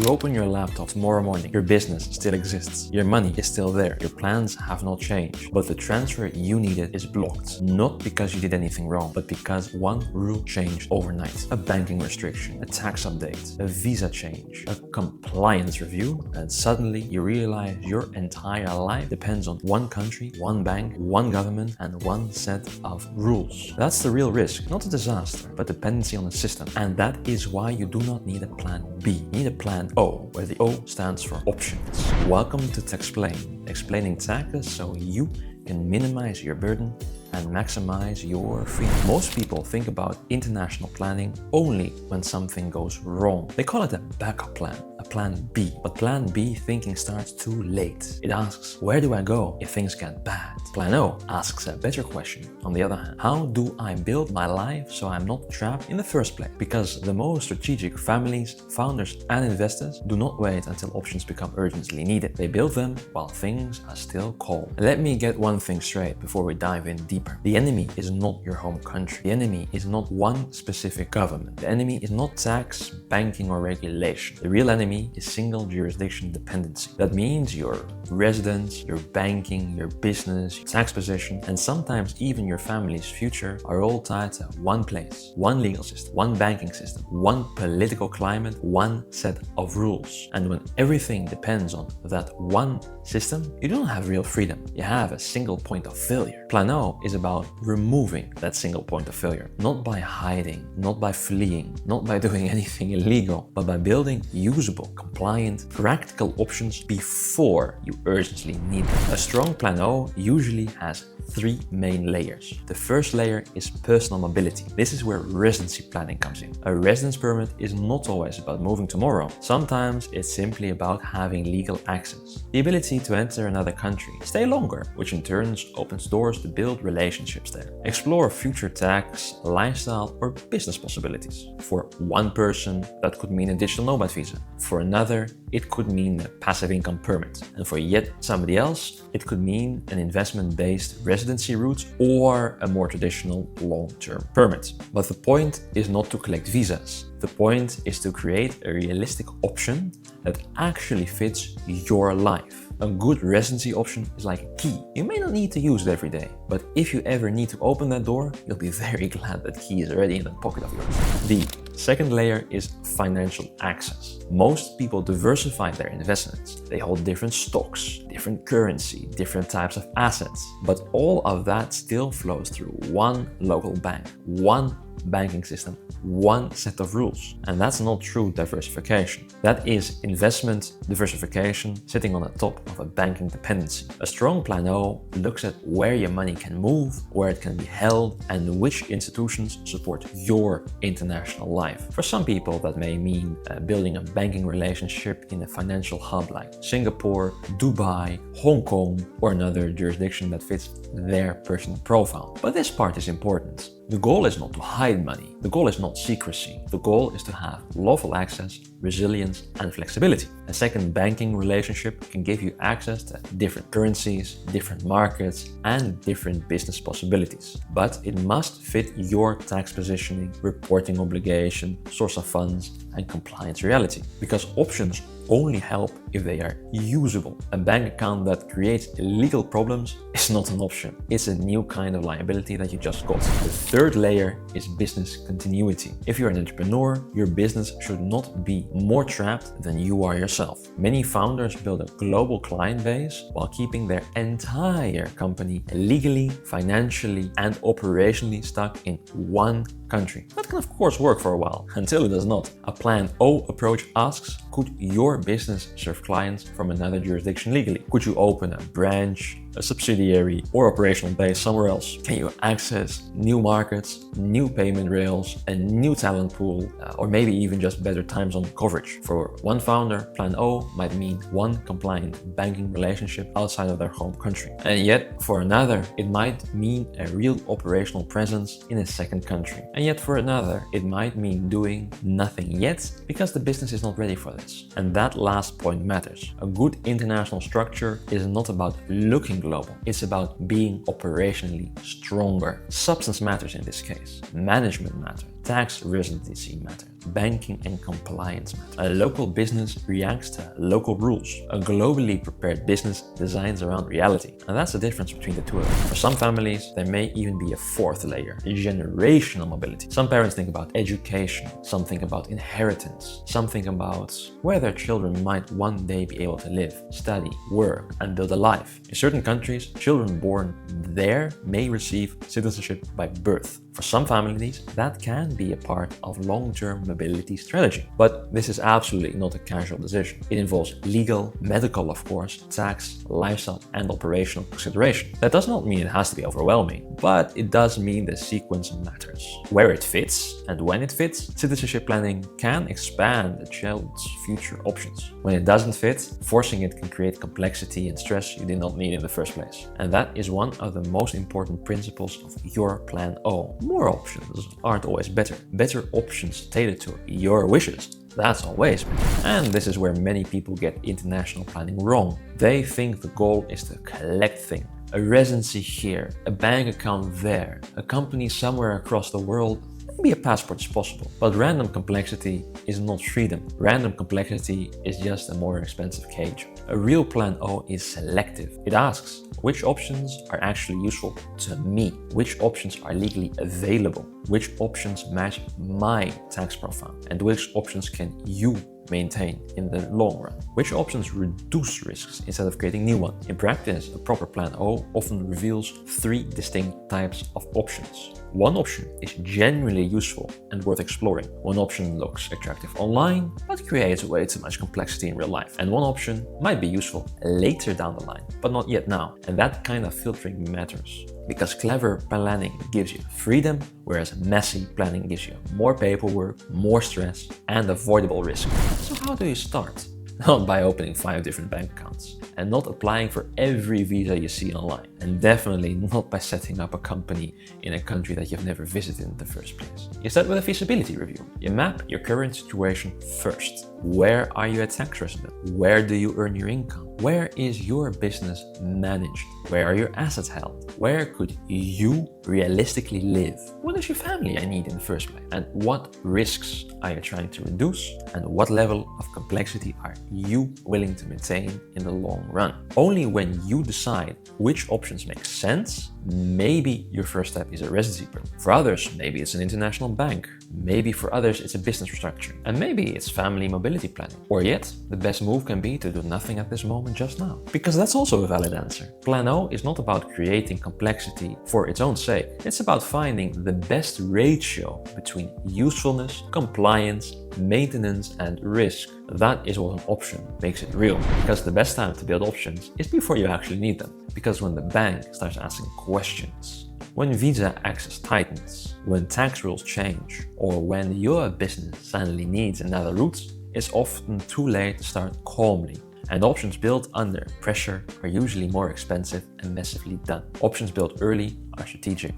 You open your laptop tomorrow morning, your business still exists, your money is still there, your plans have not changed, but the transfer you needed is blocked. Not because you did anything wrong, but because one rule changed overnight. A banking restriction, a tax update, a visa change, a compliance review, and suddenly you realize your entire life depends on one country, one bank, one government, and one set of rules. That's the real risk, not a disaster, but dependency on a system. And that is why you do not need a plan B. You need a plan O, where the O stands for options. Welcome to Taxplained, explaining taxes so you can minimize your burden and maximize your freedom. Most people think about international planning only when something goes wrong. They call it a backup plan, a plan B. But plan B thinking starts too late. It asks, where do I go if things get bad? Plan O asks a better question. On the other hand, how do I build my life so I'm not trapped in the first place? Because the most strategic families, founders, and investors do not wait until options become urgently needed. They build them while things are still cold. Let me get one thing straight before we dive in deeper. The enemy is not your home country. The enemy is not one specific government. The enemy is not tax, banking, or regulation. The real enemy is single jurisdiction dependency. That means your residence, your banking, your business, your tax position, and sometimes even your family's future are all tied to one place, one legal system, one banking system, one political climate, one set of rules. And when everything depends on that one system, you don't have real freedom. You have a single point of failure. Plan O is about removing that single point of failure, not by hiding, not by fleeing, not by doing anything illegal, but by building usable, compliant, practical options before you urgently need them. A strong Plan O usually has three main layers. The first layer is personal mobility. This is where residency planning comes in. A residence permit is not always about moving tomorrow. Sometimes it's simply about having legal access, the ability to enter another country, stay longer, which in turn opens doors to build relationships there. Explore future tax, lifestyle, or business possibilities. For one person, that could mean a digital nomad visa. For another, it could mean a passive income permit. And for yet somebody else, it could mean an investment-based residency route or a more traditional long-term permit. But the point is not to collect visas. The point is to create a realistic option that actually fits your life. A good residency option is like a key. You may not need to use it every day, but if you ever need to open that door, you'll be very glad that key is already in the pocket of yours. The second layer is financial access. Most people diversify their investments. They hold different stocks, different currency, different types of assets, but all of that still flows through one local bank, one banking system, one set of rules. And that's not true diversification. That is investment diversification sitting on the top of a banking dependency. A strong Plan O looks at where your money can move, where it can be held, and which institutions support your international life. For some people, that may mean building a banking relationship in a financial hub like Singapore, Dubai, Hong Kong, or another jurisdiction that fits their personal profile. But this part is important. The goal is not to hide money. The goal is not secrecy. The goal is to have lawful access, resilience, and flexibility. A second banking relationship can give you access to different currencies, different markets, and different business possibilities. But it must fit your tax positioning, reporting obligation, source of funds, and compliance reality. Because options only help if they are usable. A bank account that creates legal problems is not an option. It's a new kind of liability that you just got. The third layer is business continuity. If you're an entrepreneur, your business should not be more trapped than you are yourself. Many founders build a global client base while keeping their entire company legally, financially, and operationally stuck in one country. That can of course work for a while, until it does not. A Plan O approach asks, could your business serve clients from another jurisdiction legally? Could you open a branch, a subsidiary, or operational base somewhere else? Can you access new markets, new payment rails, a new talent pool, or maybe even just better time zone coverage? For one founder, Plan O might mean one compliant banking relationship outside of their home country. And yet for another, it might mean a real operational presence in a second country. And yet for another, it might mean doing nothing yet because the business is not ready for this. And that last point matters. A good international structure is not about looking global. It's about being operationally stronger. Substance matters in this case. Management matters. Tax residency matters. banking and compliance matter. A local business reacts to local rules. A globally prepared business designs around reality. And that's the difference between the two of them. For some families, there may even be a fourth layer, generational mobility. Some parents think about education, some think about inheritance, some think about where their children might one day be able to live, study, work, and build a life. In certain countries, children born there may receive citizenship by birth. For some families, that can be a part of long-term mobility strategy. But this is absolutely not a casual decision. It involves legal, medical, of course, tax, lifestyle, and operational consideration. That does not mean it has to be overwhelming, but it does mean the sequence matters. Where it fits and when it fits, citizenship planning can expand a child's future options. When it doesn't fit, forcing it can create complexity and stress you did not need in the first place. And that is one of the most important principles of your Plan O. More options aren't always better. Better options tailored to your wishes. That's always better. And this is where many people get international planning wrong. They think the goal is to collect things. A residency here, a bank account there, a company somewhere across the world. Maybe a passport is possible, but random complexity is not freedom. Random complexity is just a more expensive cage. A real Plan O is selective. It asks, which options are actually useful to me? Which options are legally available? Which options match my tax profile? And which options can you maintain in the long run? Which options reduce risks instead of creating new ones? In practice, a proper Plan O often reveals three distinct types of options. One option is genuinely useful and worth exploring. One option looks attractive online, but creates way too much complexity in real life. And one option might be useful later down the line, but not yet now. And that kind of filtering matters. Because clever planning gives you freedom, whereas messy planning gives you more paperwork, more stress, and avoidable risk. So how do you start? Not by opening 5 different bank accounts, and not applying for every visa you see online, and definitely not by setting up a company in a country that you've never visited in the first place. You start with a feasibility review. You map your current situation first. Where are you a tax resident? Where do you earn your income? Where is your business managed? Where are your assets held? Where could you realistically live? What is your family need in the first place? And what risks are you trying to reduce? And what level of complexity are you willing to maintain in the long run? Only when you decide which options make sense, maybe your first step is a residency permit. For others, maybe it's an international bank. Maybe for others, it's a business restructuring. And maybe it's family mobility planning. Or yet, the best move can be to do nothing at this moment just now. Because that's also a valid answer. Plan O is not about creating complexity for its own sake. It's about finding the best ratio between usefulness, compliance, maintenance, and risk. That is what an option makes it real. Because the best time to build options is before you actually need them. Because when the bank starts asking questions, when visa access tightens, when tax rules change, or when your business suddenly needs another route, it's often too late to start calmly. And options built under pressure are usually more expensive and massively done. Options built early are strategic.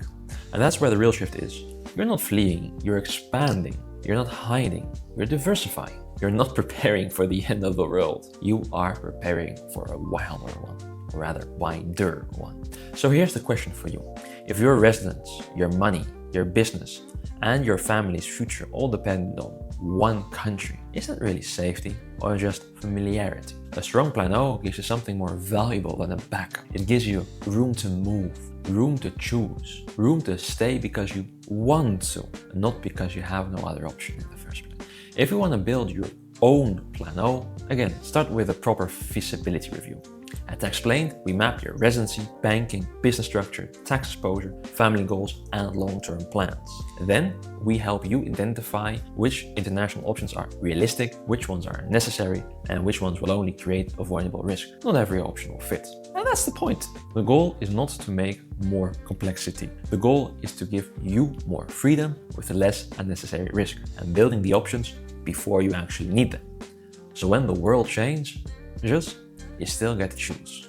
And that's where the real shift is. You're not fleeing, you're expanding. You're not hiding, you're diversifying. You're not preparing for the end of the world. You are preparing for a wilder one, or rather wider one. So here's the question for you. If your residence, your money, your business, and your family's future all depend on one country, is that really safety or just familiarity? A strong Plan O gives you something more valuable than a backup. It gives you room to move, room to choose, room to stay because you want to, not because you have no other option in the first place. If you want to build your own Plan O, again, start with a proper feasibility review. At Taxplained, we map your residency, banking, business structure, tax exposure, family goals, and long-term plans. Then we help you identify which international options are realistic, which ones are necessary, and which ones will only create avoidable risk. Not every option will fit. And that's the point. The goal is not to make more complexity. The goal is to give you more freedom with less unnecessary risk and building the options before you actually need them. So when the world changes, you still get to choose.